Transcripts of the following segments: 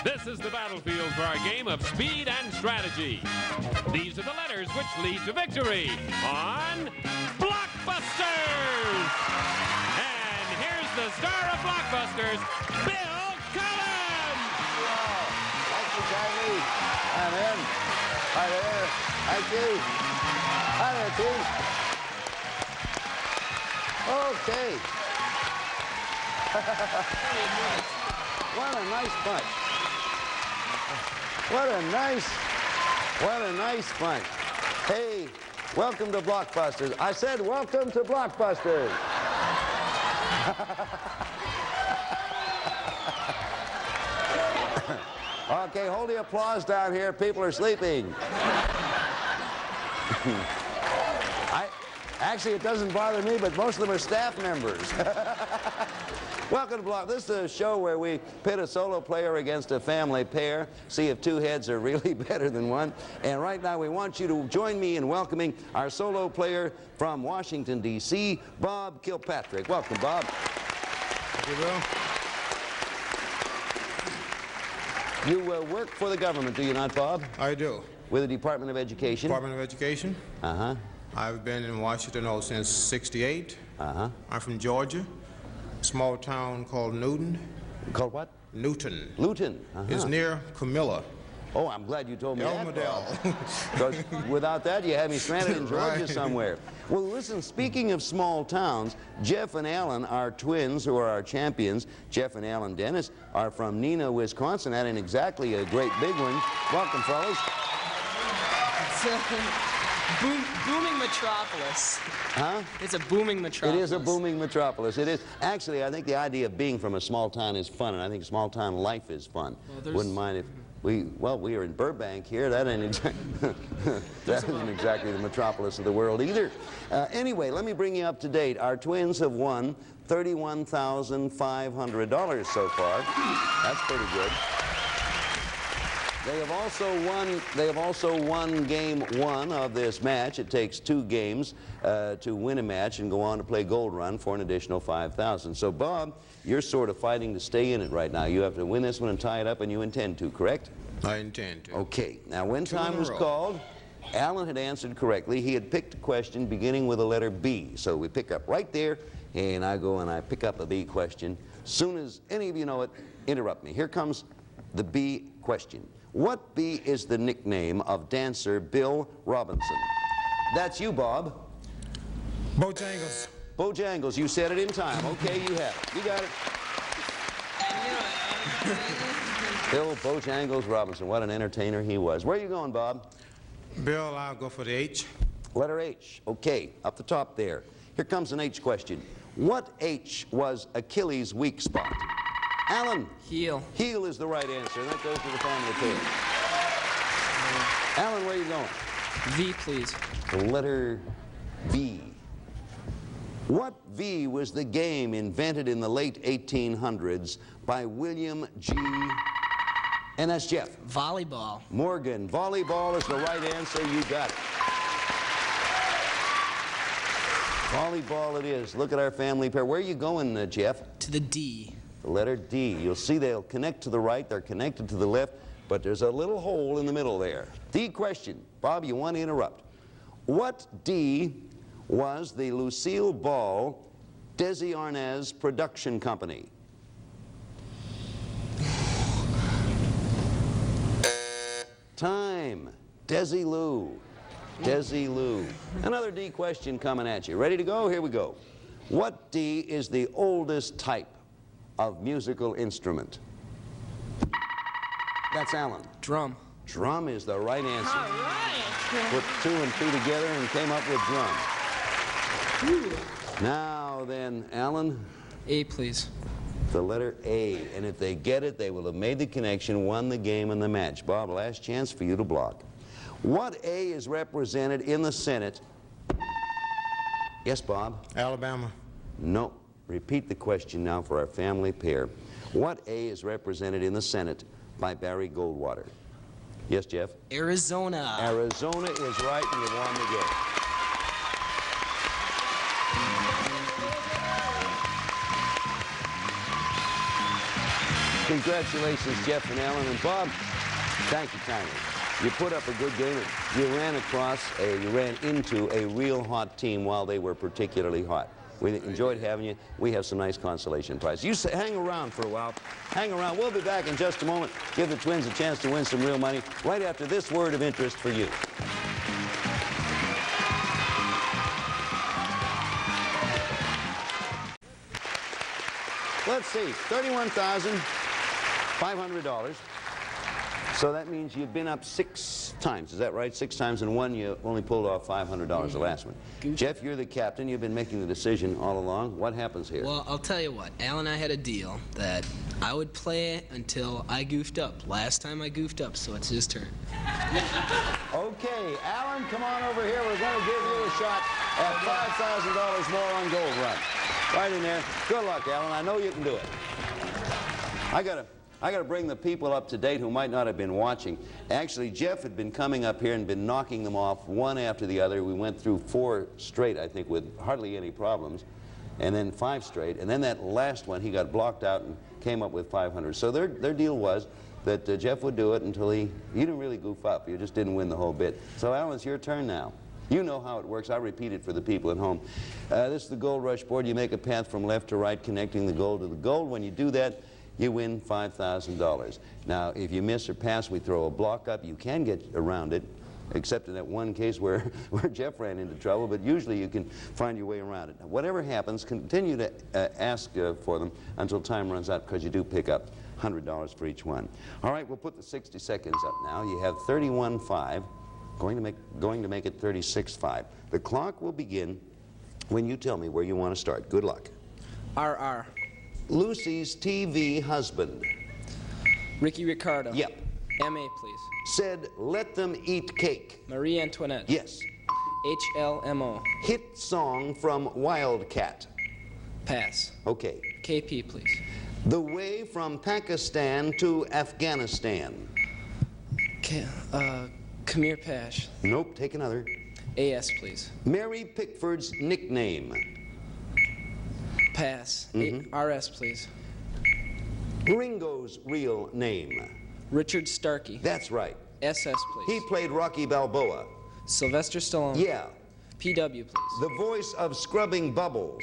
This is the battlefield for our game of speed and strategy. These are the letters which lead to victory on Blockbusters. And here's the star of Blockbusters, Bill Cullen. Thank you, Jamie. I'm in. Hi there. Thank you. Hi there, Chief. Okay. What a nice bunch. What a nice bunch. Hey, welcome to Blockbusters. I said welcome to Blockbusters. Okay, hold the applause down here. People are sleeping. Actually, it doesn't bother me, but most of them are staff members. Welcome to Block. This is a show where we pit a solo player against a family pair, see if two heads are really better than one. And right now, we want you to join me in welcoming our solo player from Washington, D.C., Bob Kilpatrick. Welcome, Bob. Thank you, Bill. You work for the government, do you not, Bob? I do. With the Department of Education? Department of Education. Uh-huh. I've been in Washington since '68. Uh-huh. I'm from Georgia, a small town called Newton. Called what? Newton. Luton. Uh-huh. It's near Camilla. Oh, I'm glad you told me that. Elmendale. Because without that, you had me stranded in Georgia Right. somewhere. Well, listen, speaking of small towns, Jeff and Alan, our twins who are our champions, Jeff and Alan Dennis, are from Neenah, Wisconsin. That ain't exactly a great big one. Welcome, fellas. Booming metropolis. Huh? It's a booming metropolis. It is a booming metropolis. It is. Actually, I think the idea of being from a small town is fun, and I think small town life is fun. Well, wouldn't mind if we are in Burbank here. That ain't that isn't exactly the metropolis of the world either. Anyway, let me bring you up to date. Our twins have won $31,500 so far. That's pretty good. They have also won game one of this match. It takes 2 games to win a match and go on to play Gold Run for an additional $5,000. So, Bob, you're sort of fighting to stay in it right now. You have to win this one and tie it up, and you intend to, correct? I intend to. Okay. Now, when 2 time in a was row. called, Alan had answered correctly. He had picked a question beginning with the letter B. So we pick up right there, and I go and I pick up a B question. Soon as any of you know it, interrupt me. Here comes the B question. What bee is the nickname of dancer Bill Robinson? That's you, Bob. Bojangles. Bojangles. You said it in time. Okay, you have it. You got it. Bill Bojangles Robinson. What an entertainer he was. Where are you going, Bob? Bill, I'll go for the H. Letter H. Okay, up the top there. Here comes an H question. What H was Achilles' weak spot? Alan. Heel. Heel is the right answer. That goes to the family pair. Alan, where are you going? V, please. The letter V. What V was the game invented in the late 1800s by William G. And that's Jeff. Volleyball. Morgan. Volleyball is the right answer. You got it. Volleyball it is. Look at our family pair. Where are you going, Jeff? To the D. The letter D. You'll see they'll connect to the right, they're connected to the left, but there's a little hole in the middle there. D question. Bob, you want to interrupt. What D was the Lucille Ball Desi Arnaz production company? Time. Desilu. Desilu. Another D question coming at you. Ready to go? Here we go. What D is the oldest type of musical instrument? That's Alan. Drum. Drum is the right answer. All right. Put 2 and 2 together and came up with drum. Now then, Alan, A, please. the letter A. And if they get it, they will have made the connection, won the game and the match. Bob, last chance for you to block. What A is represented in the Senate? Yes, Bob? Alabama. No. Repeat the question now for our family pair. What A is represented in the Senate by Barry Goldwater? Yes, Jeff? Arizona. Arizona is right, and you won the game. Congratulations, Jeff and Alan. And Bob, thank you kindly. You put up a good game. You ran into a real hot team while they were particularly hot. We enjoyed having you. We have some nice consolation prizes. You hang around for a while. Hang around. We'll be back in just a moment. Give the twins a chance to win some real money right after this word of interest for you. Let's see, $31,500. So that means you've been up 6 times, is that right? 6 times in one, you only pulled off $500 the last one. Jeff, you're the captain. You've been making the decision all along. What happens here? Well, I'll tell you what. Al and I had a deal that I would play it until I goofed up. Last time I goofed up, so it's his turn. Okay, Alan, come on over here. We're going to give you a shot at $5,000 more on Gold Run. Right in there. Good luck, Alan. I know you can do it. I got to bring the people up to date who might not have been watching. Actually, Jeff had been coming up here and been knocking them off one after the other. We went through 4 straight, I think, with hardly any problems, and then 5 straight. And then that last one, he got blocked out and came up with 500. So their deal was that Jeff would do it until he didn't really goof up. You just didn't win the whole bit. So, Alan, it's your turn now. You know how it works. I'll repeat it for the people at home. This is the Gold Rush board. You make a path from left to right, connecting the gold to the gold. When you do that, you win $5,000. Now, if you miss or pass, we throw a block up. You can get around it, except in that one case where Jeff ran into trouble, but usually you can find your way around it. Now, whatever happens, continue to ask for them until time runs out, because you do pick up $100 for each one. All right, we'll put the 60 seconds up now. You have 31.5. Going to make it 36.5. The clock will begin when you tell me where you want to start. Good luck. R.R. Lucy's TV husband. Ricky Ricardo. Yep. M.A., please. Said, let them eat cake. Marie Antoinette. Yes. H.L.M.O. Hit song from Wildcat. Pass. Okay. K.P., please. The way from Pakistan to Afghanistan. Khmer Pash. Nope, take another. A.S., please. Mary Pickford's nickname. Pass. R.S., please. Ringo's real name. Richard Starkey. That's right. S.S., please. He played Rocky Balboa. Sylvester Stallone. Yeah. P.W., please. The voice of Scrubbing Bubbles.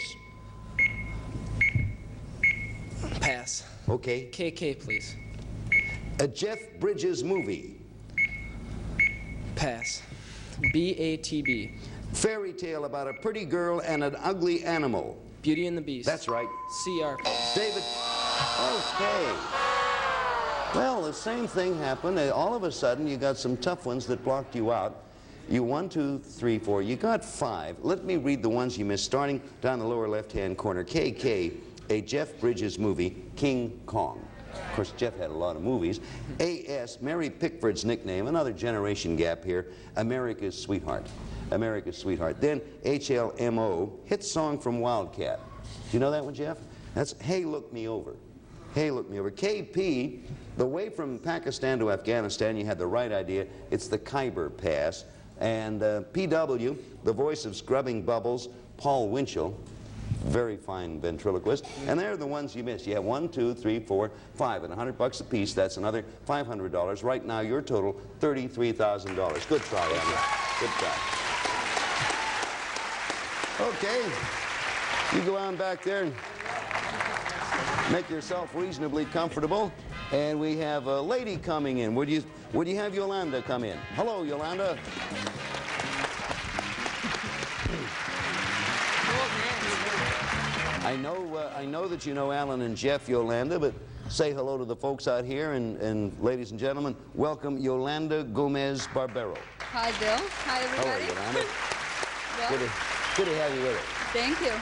Pass. Okay. K.K., please. A Jeff Bridges movie. Pass. B.A.T.B. Fairy tale about a pretty girl and an ugly animal. Beauty and the Beast. That's right. C.R., please. David. Okay. Well, the same thing happened. All of a sudden, you got some tough ones that blocked you out. You 1, 2, 3, 4. You got 5. Let me read the ones you missed, starting down the lower left-hand corner. K.K., a Jeff Bridges movie, King Kong. Of course, Jeff had a lot of movies. A.S., Mary Pickford's nickname, another generation gap here, America's Sweetheart. America's Sweetheart. Then H.L.M.O., hit song from Wildcat. Do you know that one, Jeff? That's Hey, Look Me Over. Hey, Look Me Over. K.P., the way from Pakistan to Afghanistan, you had the right idea. It's the Khyber Pass. And P.W., the voice of Scrubbing Bubbles, Paul Winchell. Very fine ventriloquist. And they're the ones you missed. You have 1, 2, 3, 4, 5, and $100 a piece. That's another $500. Right now, your total, $33,000. Good try, Anna. Good try. Okay. You go on back there and make yourself reasonably comfortable. And we have a lady coming in. Would you have Yolanda come in? Hello, Yolanda. I know that you know Alan and Jeff, Yolanda, but say hello to the folks out here, and ladies and gentlemen, welcome Yolanda Gomez Barbero. Hi, Bill. Hi, everybody. Hello, Yolanda. Well, good to have you with us. thank you.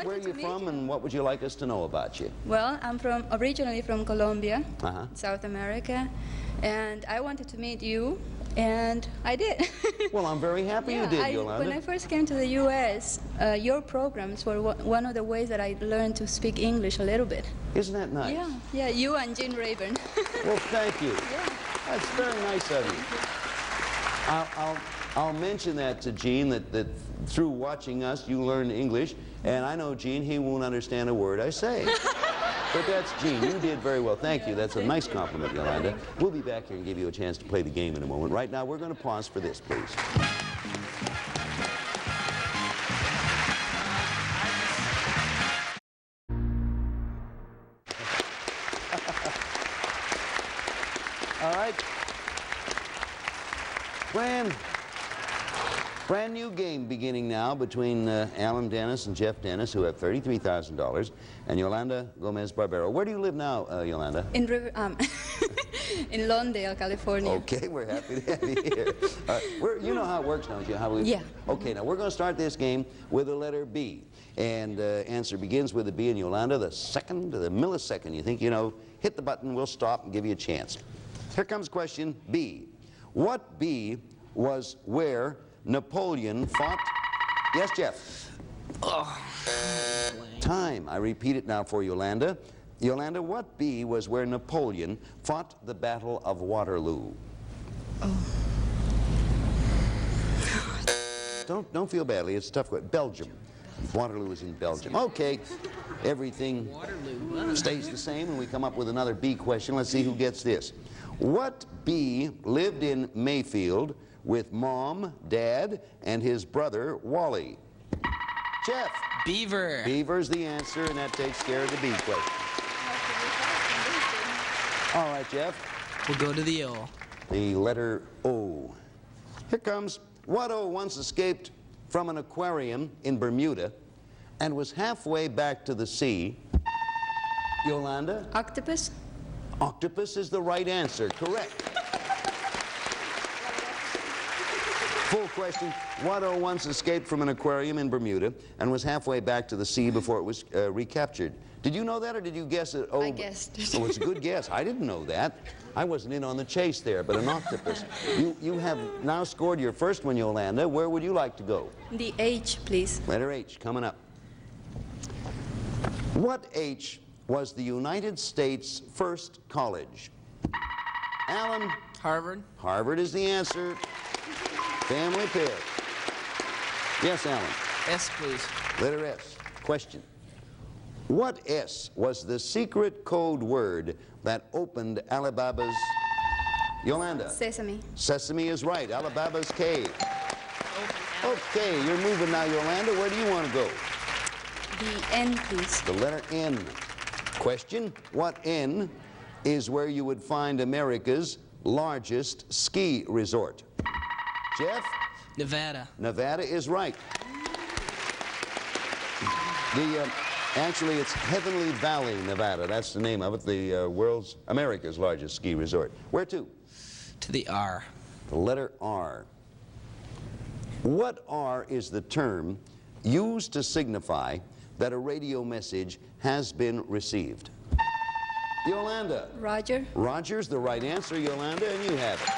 Where are you from, and what would you like us to know about you? Well, I'm originally from Colombia, Uh-huh. South America, and I wanted to meet you, and I did. Well, I'm very happy you did, Yolanda. When I first came to the U.S., your programs were one of the ways that I learned to speak English a little bit. Isn't that nice? Yeah, you and Gene Raven. Well, thank you. Yeah. That's very nice of you. I'll mention that to Gene, that through watching us, you learned English, and I know Gene, he won't understand a word I say. But that's Gene. You did very well. Thank you. That's a nice compliment, Yolanda. We'll be back here and give you a chance to play the game in a moment. Right now, we're going to pause for this, please. All right. Brand new game beginning now between Alan Dennis and Jeff Dennis, who have $33,000, and Yolanda Gomez-Barbero. Where do you live now, Yolanda? In in Lawndale, California. Okay, we're happy to have you here. You know how it works, don't you? Yeah. Okay, now we're going to start this game with the letter B. And answer begins with a B, and Yolanda, the millisecond you think, hit the button, we'll stop and give you a chance. Here comes question B. What B was where Napoleon fought? Yes, Jeff? Oh. Time. I repeat it now for Yolanda. Yolanda, what B was where Napoleon fought the Battle of Waterloo? Oh. Don't feel badly. It's a tough question. Belgium. Waterloo is in Belgium. Okay. Everything stays the same, and we come up with another B question. Let's see who gets this. What B lived in Mayfield with Mom, Dad, and his brother, Wally? Jeff? Beaver. Beaver's the answer, and that takes care of the B question. All right, Jeff. We'll go to the O. The letter O. Here comes. What O once escaped from an aquarium in Bermuda and was halfway back to the sea? Yolanda? Octopus? Octopus is the right answer. Correct. Full question. What O once escaped from an aquarium in Bermuda and was halfway back to the sea before it was recaptured? Did you know that, or did you guess it? Oh, I guessed it. Oh, it's a good guess. I didn't know that. I wasn't in on the chase there, but an octopus. You have now scored your first one, Yolanda. Where would you like to go? The H, please. Letter H, coming up. What H was the United States' first college? Alan? Harvard. Harvard is the answer. Family pair. Yes, Alan? S, please. Letter S. Question. What S was the secret code word that opened Alibaba's... Yolanda? Sesame. Sesame is right. Alibaba's cave. Okay, you're moving now, Yolanda. Where do you want to go? The N, please. The letter N. Question. What N is where you would find America's largest ski resort? Jeff? Nevada. Nevada is right. Actually, it's Heavenly Valley, Nevada. That's the name of it. The America's largest ski resort. Where to? To the R. The letter R. What R is the term used to signify that a radio message has been received? Yolanda. Roger. Roger's the right answer, Yolanda, and you have it.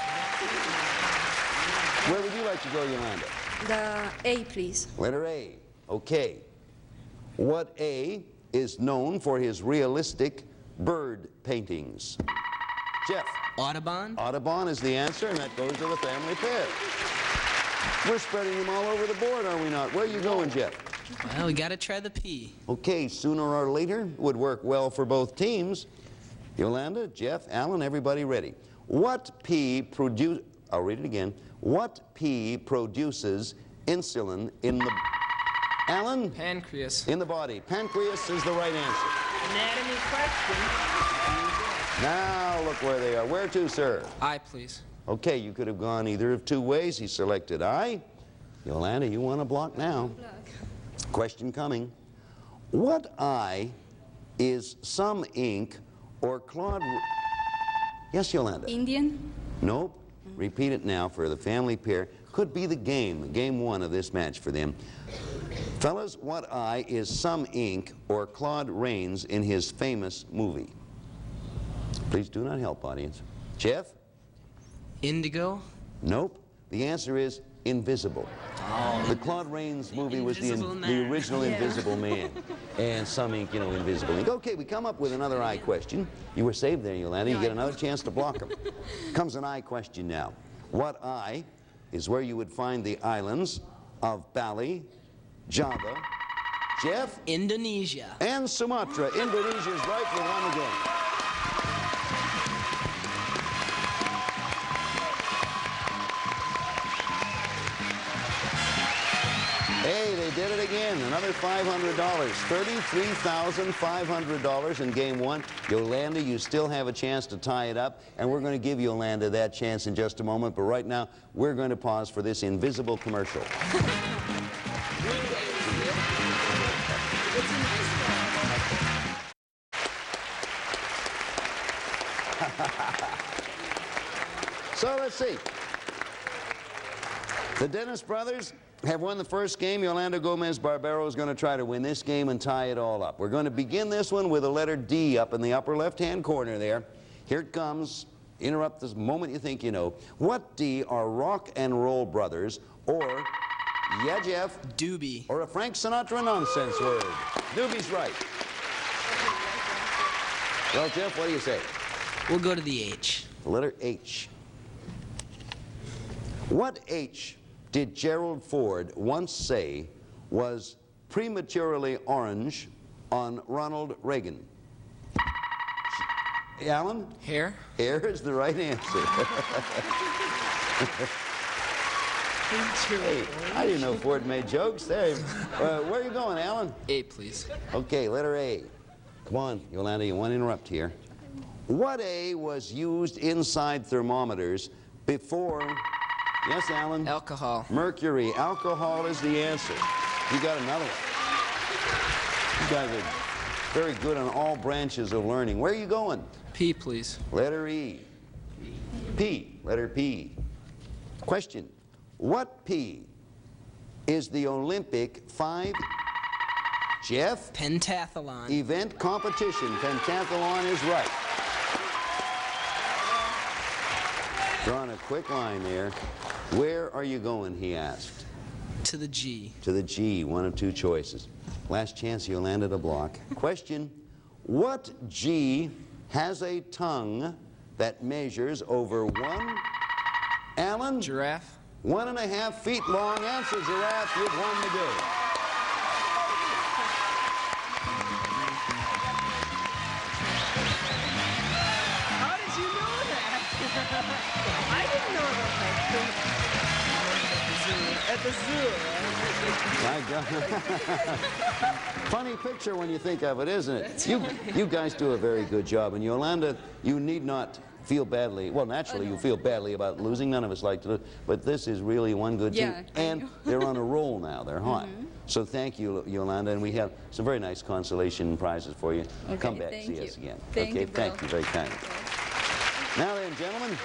Where would you like to go, Yolanda? The A, please. Letter A. Okay. What A is known for his realistic bird paintings? Jeff? Audubon. Audubon is the answer, and that goes to the family pair. We're spreading them all over the board, are we not? Where are you going, Jeff? Well, we gotta try the P. Okay, sooner or later would work well for both teams. Yolanda, Jeff, Alan, everybody ready. What P produce... I'll read it again. What P produces insulin in the... Alan? Pancreas. In the body. Pancreas is the right answer. Anatomy question. Now look where they are. Where to, sir? I, please. Okay, you could have gone either of two ways. He selected I. Yolanda, you want a block now. Question coming. What I is some ink or Claude... Yes, Yolanda? Indian. Nope. Repeat it now for the family pair. Could be the game one of this match for them. Fellas, what I is some ink or Claude Rains in his famous movie? Please do not help, audience. Jeff? Indigo. Nope. The answer is Invisible. Oh, the Claude Rains movie was the Man. original Invisible Man. And some ink, Invisible ink. Okay, we come up with another I question. You were saved there, Yolanda. You get another chance to block them. Comes an I question now. What I is where you would find the islands of Bali, Java, Jeff? Indonesia. And Sumatra. Indonesia is right. We won the game. Hey, they did it again. Another $500. $33,500 in game one. Yolanda, you still have a chance to tie it up, and we're going to give Yolanda that chance in just a moment. But right now, we're going to pause for this invisible commercial. So let's see. The Dennis brothers have won the first game. Yolanda Gomez-Barbero is going to try to win this game and tie it all up. We're going to begin this one with a letter D up in the upper left-hand corner there. Here it comes. Interrupt this moment you think you know. What D are rock and roll brothers, or, yeah, Jeff? Doobie. Or a Frank Sinatra nonsense word? Doobie's right. Well, Jeff, what do you say? We'll go to the H. The letter H. What H did Gerald Ford once say was prematurely orange on Ronald Reagan? Alan? Hair. Hair is the right answer. Hey, I didn't know Ford made jokes. There. Where are you going, Alan? A, please. Okay, letter A. Come on, Yolanda, you want to interrupt here. What A was used inside thermometers before... Yes, Alan? Alcohol. Mercury. Alcohol is the answer. You got another one. You guys are very good on all branches of learning. Where are you going? P, please. Letter E. P. Letter P. Question. What P is the Olympic 5... Jeff? Pentathlon. Event competition. Pentathlon is right. Drawing a quick line there. Where are you going, he asked. To the G. To the G, one of two choices. Last chance, you landed a block. Question, what G has a tongue that measures over 1... Alan? Giraffe. 1.5 feet long. Answer, giraffe. You've won the game. How did you know that? I didn't know that. At the zoo. My God. Funny picture when you think of it, isn't it? You guys do a very good job. And Yolanda, you need not feel badly. Well, naturally, you feel badly about losing. None of us like to lose. But this is really one good team. And they're on a roll now. They're hot. So thank you, Yolanda. And we have some very nice consolation prizes for you. Okay, Come back, thank see you. us again. Thank okay, you, Bill. thank you. Very kind. Now then, gentlemen.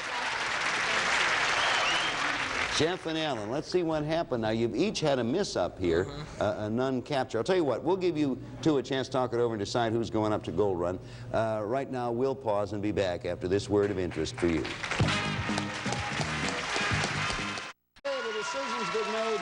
Jeff and Alan, let's see what happened. Now, you've each had a miss up here, a none capture. I'll tell you what, we'll give you two a chance to talk it over and decide who's going up to Gold Run. Right now, we'll pause and be back after this word of interest for you. The decision's been made.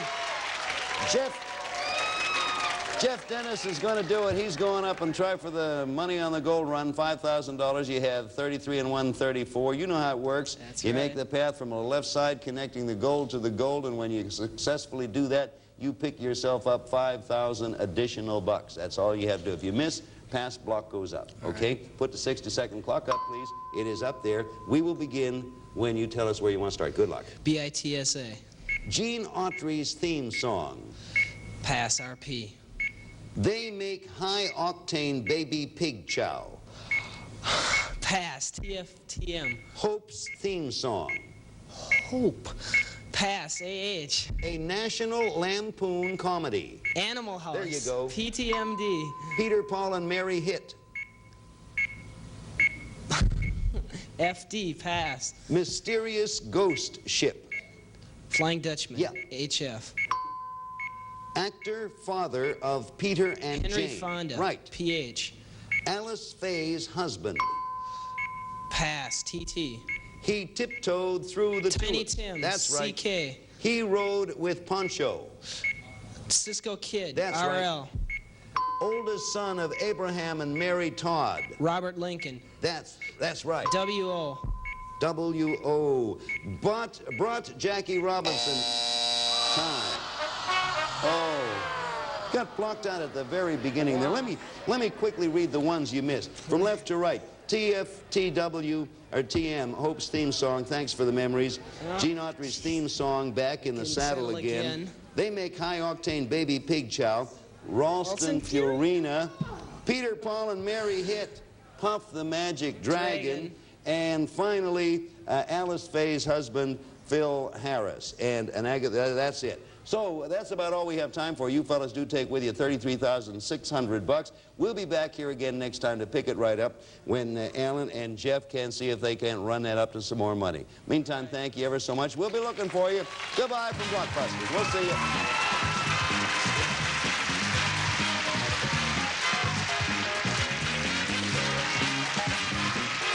Jeff Dennis is going to do it. He's going up and try for the money on the Gold Run, $5,000. You have 33 and 134. You know how it works. That's you right. make the path from the left side, connecting the gold to the gold, and when you successfully do that, you pick yourself up 5,000 additional bucks. That's all you have to do. If you miss, pass block goes up. Okay? Put the 60-second clock up, please. It is up there. We will begin when you tell us where you want to start. Good luck. BITSA. Gene Autry's theme song. Pass. RP. They make high-octane baby pig chow. Pass. TFTM. Hope's theme song. Hope. Pass. AH. A National Lampoon comedy. Animal House. There you go. PTMD. Peter, Paul, and Mary hit. FD. Pass. Mysterious ghost ship. Flying Dutchman. Yeah. HF. Actor, father of Peter and Henry Jane. Fonda. Right. PH. Alice Faye's husband. Pass. TT. He tiptoed through the Tiny tulips. Tim. That's right. CK. He rode with Poncho. Cisco Kid. That's right. RL. Oldest son of Abraham and Mary Todd. Robert Lincoln. That's right. WO. W.O. Brought Jackie Robinson time. Oh, Got blocked out at the very beginning there. Let me quickly read the ones you missed. From left to right. TFTW, or TM, Hope's theme song, Thanks for the Memories. Gene Autry's theme song, Back in the Saddle Again. They Make High Octane Baby Pig Chow. Ralston Fiorina. Peter, Paul, and Mary hit Puff the Magic Dragon. And finally, Alice Faye's husband, Phil Harris. And that's it. So that's about all we have time for. You fellas do take with you $33,600. We'll be back here again next time to pick it right up when Alan and Jeff can see if they can't run that up to some more money. Meantime, thank you ever so much. We'll be looking for you. Goodbye from Blockbusters. We'll see you.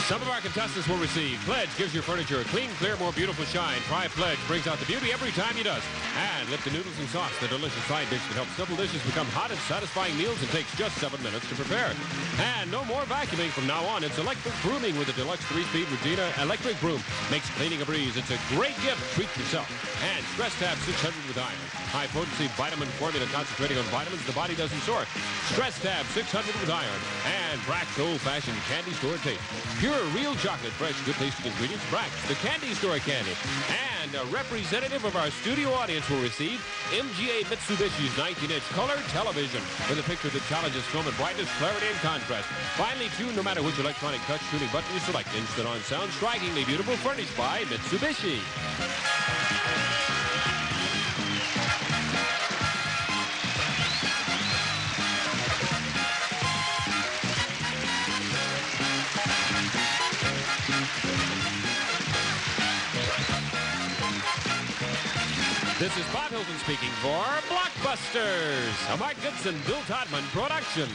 Some of our contestants will receive Pledge gives your furniture a clean, clear, more beautiful shine. Try Pledge brings out the beauty every time he does. And Lipton Noodles and Sauce, the delicious side dish that helps simple dishes become hot and satisfying meals and takes just 7 minutes to prepare. And no more vacuuming from now on. It's electric brooming with a deluxe 3-speed Regina electric broom. Makes cleaning a breeze. It's a great gift. Treat yourself. And Stress Tab 600 with iron. High potency vitamin formula concentrating on vitamins the body doesn't sort. Stress Tab 600 with iron. And Brack's old-fashioned candy store taste. Pure real chocolate, fresh, good tasting ingredients. Brack's, the candy store candy. And a representative of our studio audience will receive MGA Mitsubishi's 19-inch color television with a picture that challenges film and brightness, clarity, and contrast. Finally, too, no matter which electronic touch tuning button you select, instant on sound, strikingly beautiful, furnished by Mitsubishi. This is Bob Hilton speaking for Blockbusters, a Mark Goodson, Bill Todman production.